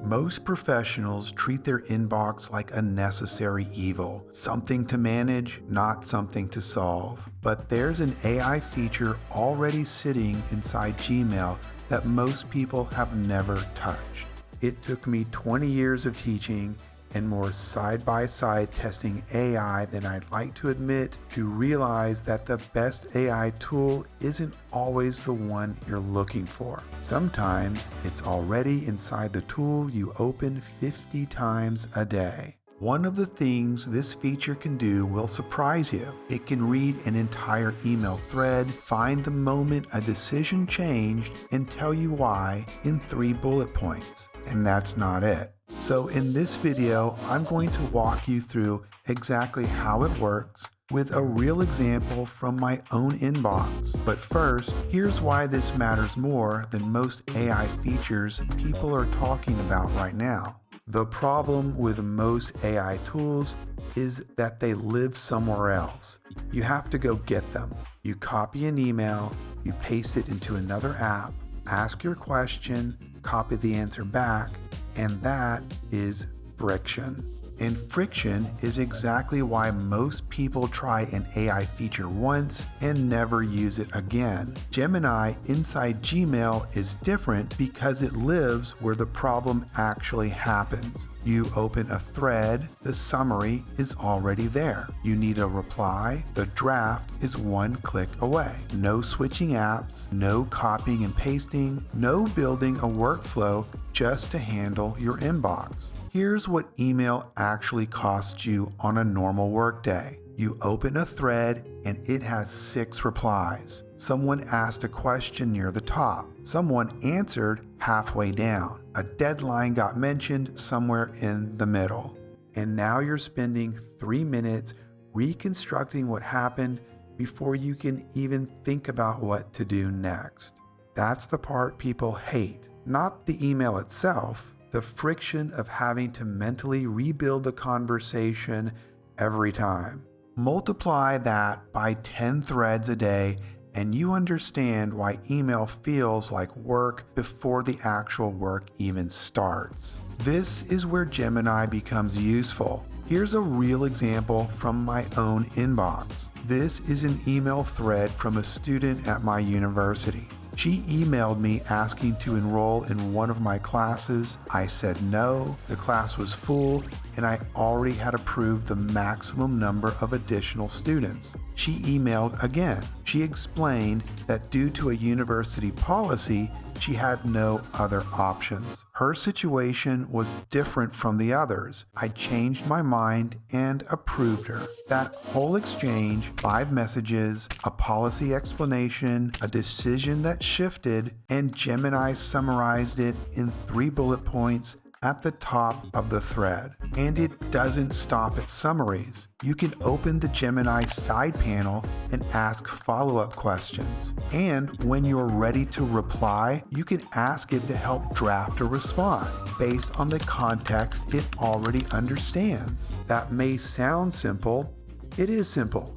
Most professionals treat their inbox like a necessary evil, something to manage, not something to solve. But there's an AI feature already sitting inside Gmail that most people have never touched. It took me 20 years of teaching and more side-by-side testing AI than I'd like to admit to realize that the best AI tool isn't always the one you're looking for. Sometimes it's already inside the tool you open 50 times a day. One of the things this feature can do will surprise you. It can read an entire email thread, find the moment a decision changed, and tell you why in 3 bullet points. And that's not it. So in this video, I'm going to walk you through exactly how it works with a real example from my own inbox. But first, here's why this matters more than most AI features people are talking about right now. The problem with most AI tools is that they live somewhere else. You have to go get them. You copy an email, you paste it into another app, ask your question, copy the answer back, and that is friction. And friction is exactly why most people try an AI feature once and never use it again. Gemini inside Gmail is different because it lives where the problem actually happens. You open a thread, the summary is already there. You need a reply, the draft is 1 click away. No switching apps, no copying and pasting, no building a workflow just to handle your inbox. Here's what email actually costs you on a normal workday. You open a thread and it has 6 replies. Someone asked a question near the top. Someone answered halfway down. A deadline got mentioned somewhere in the middle. And now you're spending 3 minutes reconstructing what happened before you can even think about what to do next. That's the part people hate. Not the email itself, the friction of having to mentally rebuild the conversation every time. Multiply that by 10 threads a day and you understand why email feels like work before the actual work even starts. This is where Gemini becomes useful. Here's a real example from my own inbox. This is an email thread from a student at my university. She emailed me asking to enroll in one of my classes. I said no, the class was full, and I already had approved the maximum number of additional students. She emailed again. She explained that due to a university policy, she had no other options. Her situation was different from the others. I changed my mind and approved her. That whole exchange, 5 messages, a policy explanation, a decision that shifted, and Gemini summarized it in 3 bullet points at the top of the thread. And it doesn't stop at summaries. You can open the Gemini side panel and ask follow-up questions. And when you're ready to reply, you can ask it to help draft a response based on the context it already understands. That may sound simple. It is simple.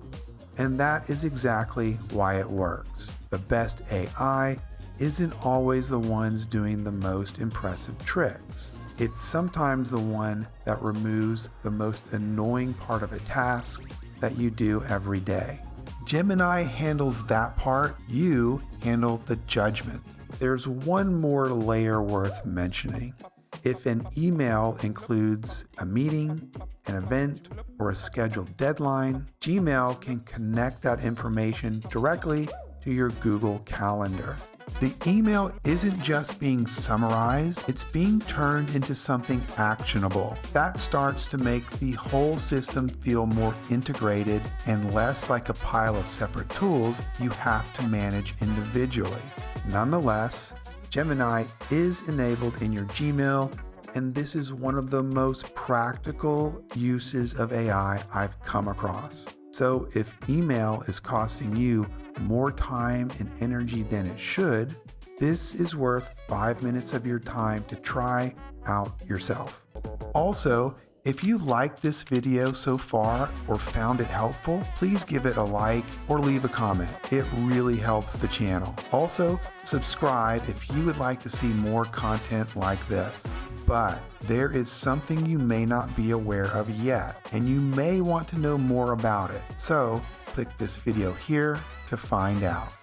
And that is exactly why it works. The best AI isn't always the ones doing the most impressive tricks. It's sometimes the one that removes the most annoying part of a task that you do every day. Gemini handles that part, you handle the judgment. There's one more layer worth mentioning. If an email includes a meeting, an event, or a scheduled deadline, Gmail can connect that information directly to your Google Calendar. The email isn't just being summarized, it's being turned into something actionable. That starts to make the whole system feel more integrated and less like a pile of separate tools you have to manage individually. Nonetheless, Gemini is enabled in your Gmail, and this is one of the most practical uses of AI I've come across. So if email is costing you more time and energy than it should, this is worth 5 minutes of your time to try out yourself. Also, if you liked this video so far or found it helpful, please give it a like or leave a comment. It really helps the channel. Also, subscribe if you would like to see more content like this. But there is something you may not be aware of yet, and you may want to know more about it. So click this video here to find out.